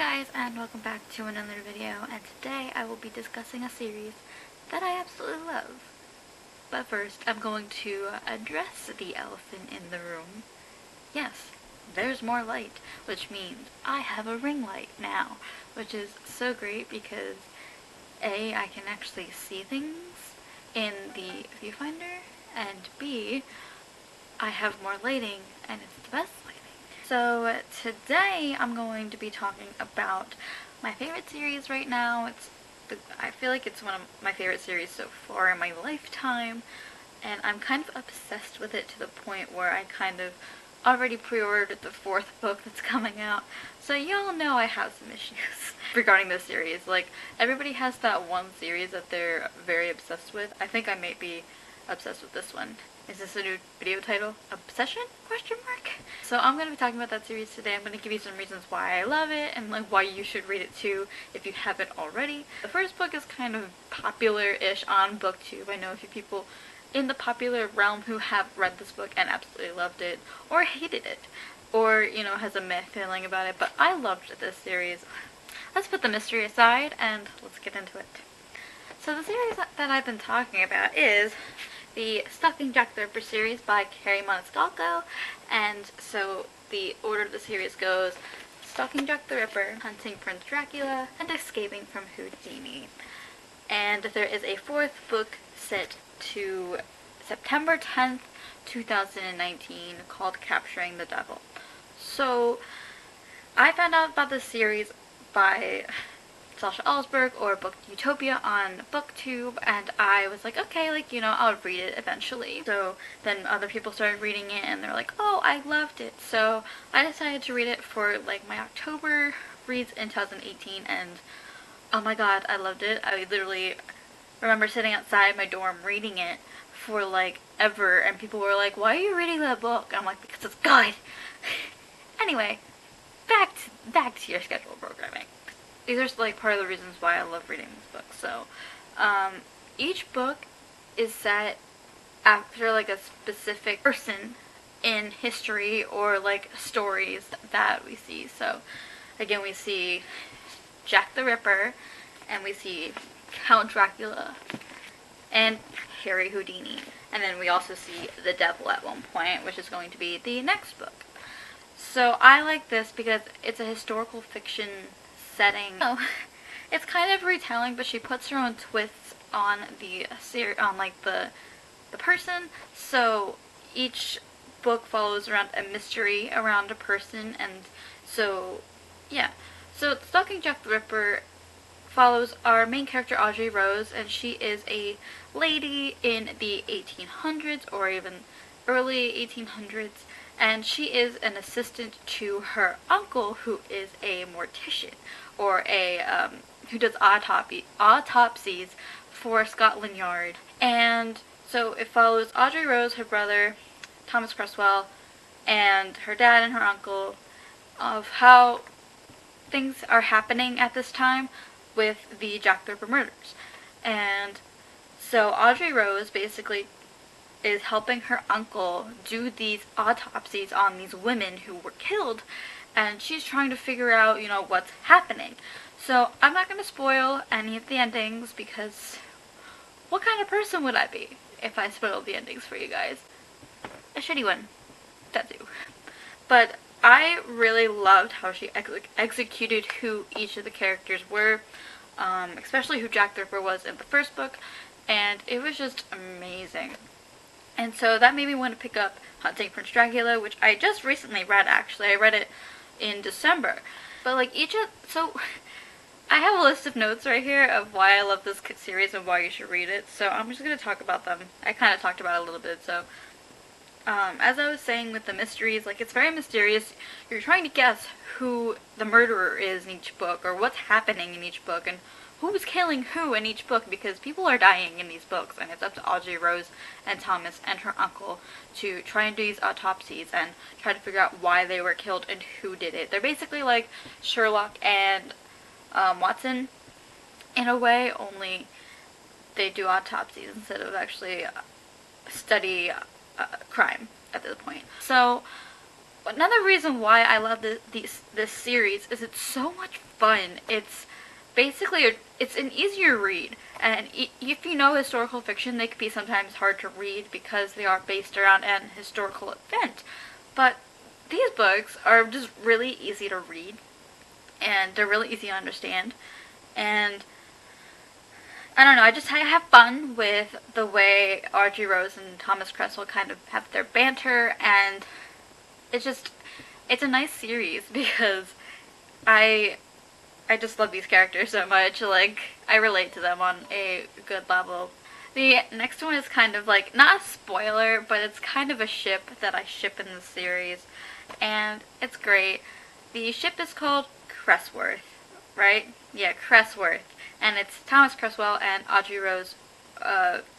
guys, and welcome back to another video, and today I will be discussing a series that I absolutely love. But first, I'm going to address the elephant in the room. Yes, there's more light, which means I have a ring light now, which is so great because A, I can actually see things in the viewfinder, and B, I have more lighting, and it's the best lighting. So today I'm going to be talking about my favorite series right now. I feel like it's one of my favorite series so far in my lifetime, and I'm kind of obsessed with it to the point where I kind of already pre-ordered the 4th book that's coming out. So y'all know I have some issues regarding this series. Like, everybody has that one series that they're very obsessed with. I think I might be obsessed with this one. Is this a new video title? Obsession? Question mark? So I'm going to be talking about that series today. I'm going to give you some reasons why I love it and like why you should read it too if you haven't already. The first book is kind of popular-ish on BookTube. I know a few people in the popular realm who have read this book and absolutely loved it or hated it or, you know, has a meh feeling about it, but I loved this series. Let's put the mystery aside and let's get into it. So the series that I've been talking about is the Stalking Jack the Ripper series by Kerri Maniscalco, and so the order of the series goes Stalking Jack the Ripper, Hunting Prince Dracula, and Escaping from Houdini. And there is a 4th book set to September 10th, 2019 called Capturing the Devil. So I found out about this series by Sasha Alsberg or Booktopia on BookTube, and I was like, okay, like, you know, I'll read it eventually. So then other people started reading it and they're like, oh, I loved it. So I decided to read it for like my October reads in 2018, and oh my god, I loved it. I literally remember sitting outside my dorm reading it for like ever, and people were like, why are you reading that book? I'm like, because it's good. Anyway, back to your scheduled programming. These are like part of the reasons why I love reading this book. So, each book is set after like a specific person in history or like stories that we see. So, again, we see Jack the Ripper, and we see Count Dracula, and Harry Houdini. And then we also see the devil at one point, which is going to be the next book. So I like this because it's a historical fiction setting. Oh, it's kind of retelling, but she puts her own twists on the person. So each book follows around a mystery around a person, and so yeah. So Stalking Jack the Ripper follows our main character Audrey Rose, and she is a lady in the 1800s or even early 1800s. And she is an assistant to her uncle, who is a mortician, or who does autopsies for Scotland Yard. And so it follows Audrey Rose, her brother, Thomas Cresswell, and her dad and her uncle, of how things are happening at this time with the Jack the Ripper murders. And so Audrey Rose basically is helping her uncle do these autopsies on these women who were killed, and she's trying to figure out, you know, what's happening. So I'm not going to spoil any of the endings, because what kind of person would I be if I spoiled the endings for you guys? A shitty one. That too. But I really loved how she executed who each of the characters were, especially who Jack the Ripper was in the 1st book, and it was just amazing. And so that made me want to pick up Hunting Prince Dracula, which I just recently read, actually. I read it in December. But like so I have a list of notes right here of why I love this series and why you should read it. So I'm just going to talk about them. I kind of talked about it a little bit. So as I was saying with the mysteries, like, it's very mysterious. You're trying to guess who the murderer is in each book, or what's happening in each book, and who's killing who in each book, because people are dying in these books, and it's up to Audrey Rose and Thomas and her uncle to try and do these autopsies and try to figure out why they were killed and who did it. They're basically like Sherlock and Watson in a way, only they do autopsies instead of actually study crime at this point. So another reason why I love this series is it's so much fun. It's basically it's an easier read, and if you know historical fiction, they can be sometimes hard to read because they are based around an historical event. But these books are just really easy to read, and they're really easy to understand, and I don't know, I have fun with the way Audrey Rose and Thomas Cresswell kind of have their banter, and it's a nice series because I I just love these characters so much. Like, I relate to them on a good level. The next one is kind of like, not a spoiler, but it's kind of a ship that I ship in the series, and it's great. The ship is called Cressworth, right? Yeah, Cressworth. And it's Thomas Cresswell and Audrey Rose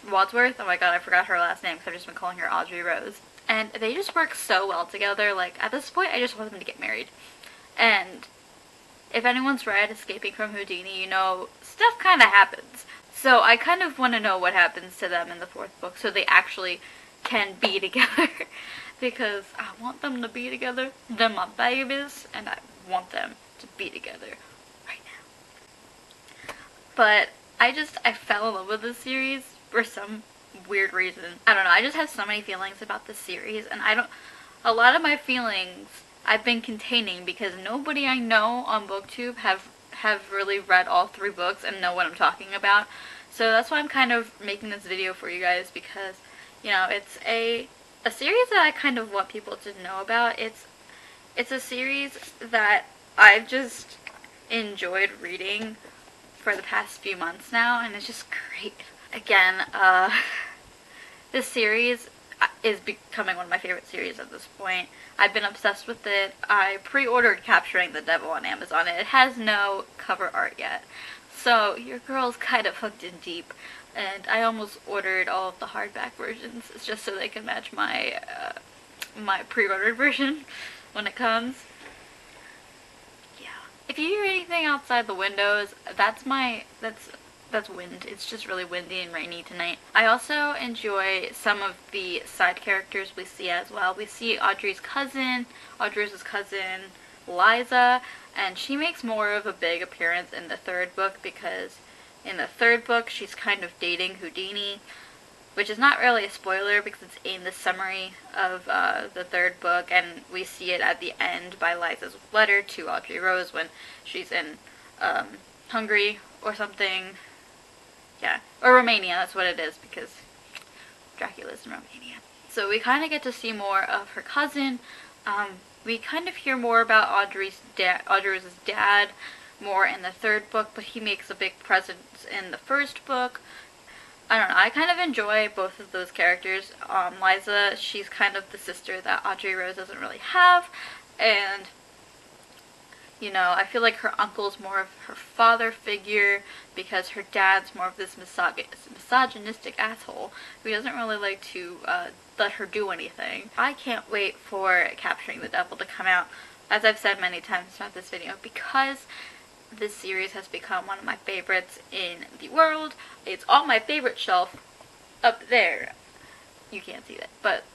Wadsworth. Oh my god, I forgot her last name because I've just been calling her Audrey Rose. And they just work so well together. Like, at this point, I just want them to get married. And if anyone's read Escaping from Houdini, you know, stuff kind of happens. So I kind of want to know what happens to them in the fourth book so they actually can be together. Because I want them to be together. They're my babies, and I want them to be together right now. But I fell in love with this series for some weird reason. I don't know, I just have so many feelings about this series, and a lot of my feelings I've been containing because nobody I know on BookTube have really read all 3 books and know what I'm talking about. So that's why I'm kind of making this video for you guys, because, you know, it's a series that I kind of want people to know about. It's a series that I've just enjoyed reading for the past few months now, and it's just great. Again, this series is becoming one of my favorite series at this point. I've been obsessed with it. I pre-ordered Capturing the Devil on Amazon. It has no cover art yet, so your girl's kind of hooked in deep, and I almost ordered all of the hardback versions just so they can match my my pre-ordered version when it comes. Yeah. If you hear anything outside the windows, that's wind. It's just really windy and rainy tonight. I also enjoy some of the side characters we see as well. We see Audrey's cousin, Liza, and she makes more of a big appearance in the 3rd book because in the 3rd book she's kind of dating Houdini, which is not really a spoiler because it's in the summary of the 3rd book, and we see it at the end by Liza's letter to Audrey Rose when she's in Hungary or something. Yeah, or Romania, that's what it is, because Dracula's in Romania. So we kind of get to see more of her cousin. We kind of hear more about Audrey's dad more in the 3rd book, but he makes a big presence in the 1st book. I don't know, I kind of enjoy both of those characters. Liza, she's kind of the sister that Audrey Rose doesn't really have, and you know, I feel like her uncle's more of her father figure because her dad's more of this misogynistic asshole who doesn't really like to let her do anything. I can't wait for Capturing the Devil to come out, as I've said many times throughout this video, because this series has become one of my favorites in the world. It's on my favorite shelf up there. You can't see that, but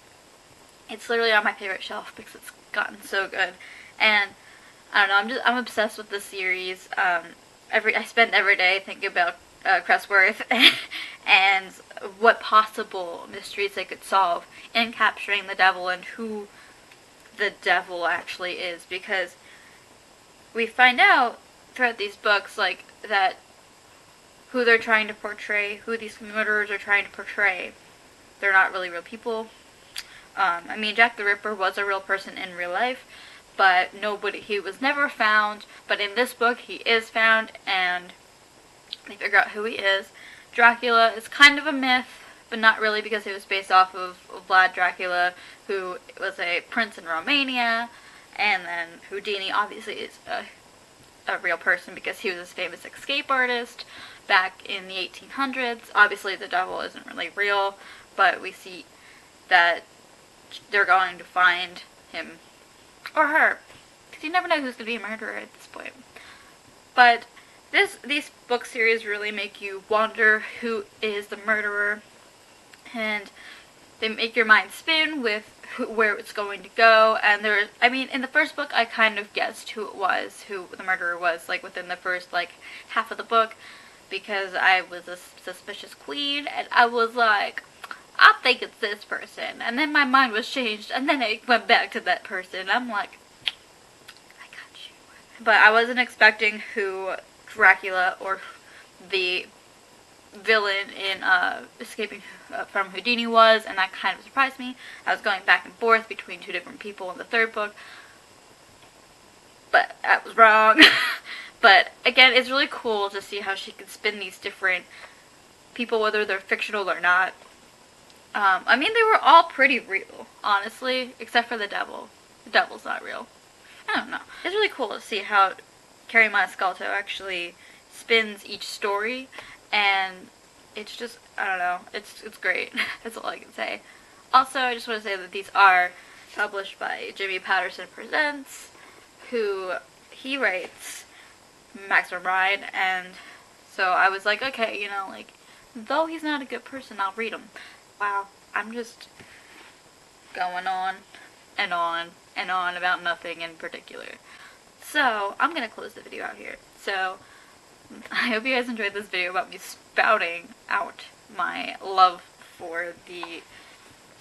it's literally on my favorite shelf because it's gotten so good. And I don't know, I'm obsessed with this series. I spend every day thinking about Cressworth and what possible mysteries they could solve in Capturing the Devil and who the devil actually is, because we find out throughout these books, like, that who they're trying to portray, who these murderers are trying to portray, they're not really real people. I mean, Jack the Ripper was a real person in real life, but he was never found, but in this book he is found, and they figure out who he is. Dracula is kind of a myth, but not really, because he was based off of Vlad Dracula, who was a prince in Romania, and then Houdini obviously is a real person because he was this famous escape artist back in the 1800s. Obviously the devil isn't really real, but we see that they're going to find him or her, because you never know who's going to be a murderer at this point. But these book series really make you wonder who is the murderer, and they make your mind spin with where it's going to go. And I mean, in the first book, I kind of guessed who the murderer was, like within the first like half of the book, because I was a suspicious queen, and I was like, I think it's this person, and then my mind was changed, and then it went back to that person. I'm like, I got you. But I wasn't expecting who Dracula or the villain in Escaping from Houdini was, and that kind of surprised me. I was going back and forth between two different people in the third book, but I was wrong. But again, it's really cool to see how she can spin these different people, whether they're fictional or not. I mean, they were all pretty real, honestly, except for the devil. The devil's not real. I don't know. It's really cool to see how Carrie Maniscalco actually spins each story, and it's just, I don't know, it's great. That's all I can say. Also, I just want to say that these are published by Jimmy Patterson Presents, who he writes Maximum Ride, and so I was like, okay, you know, like, though he's not a good person, I'll read him. Wow, I'm just going on and on and on about nothing in particular. So, I'm gonna close the video out here. So, I hope you guys enjoyed this video about me spouting out my love for the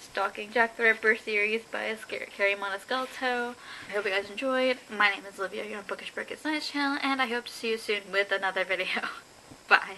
Stalking Jack the Ripper series by Carrie Maniscalco. I hope you guys enjoyed. My name is Olivia, you're on Bookish Brick, it's Nice channel, and I hope to see you soon with another video. Bye.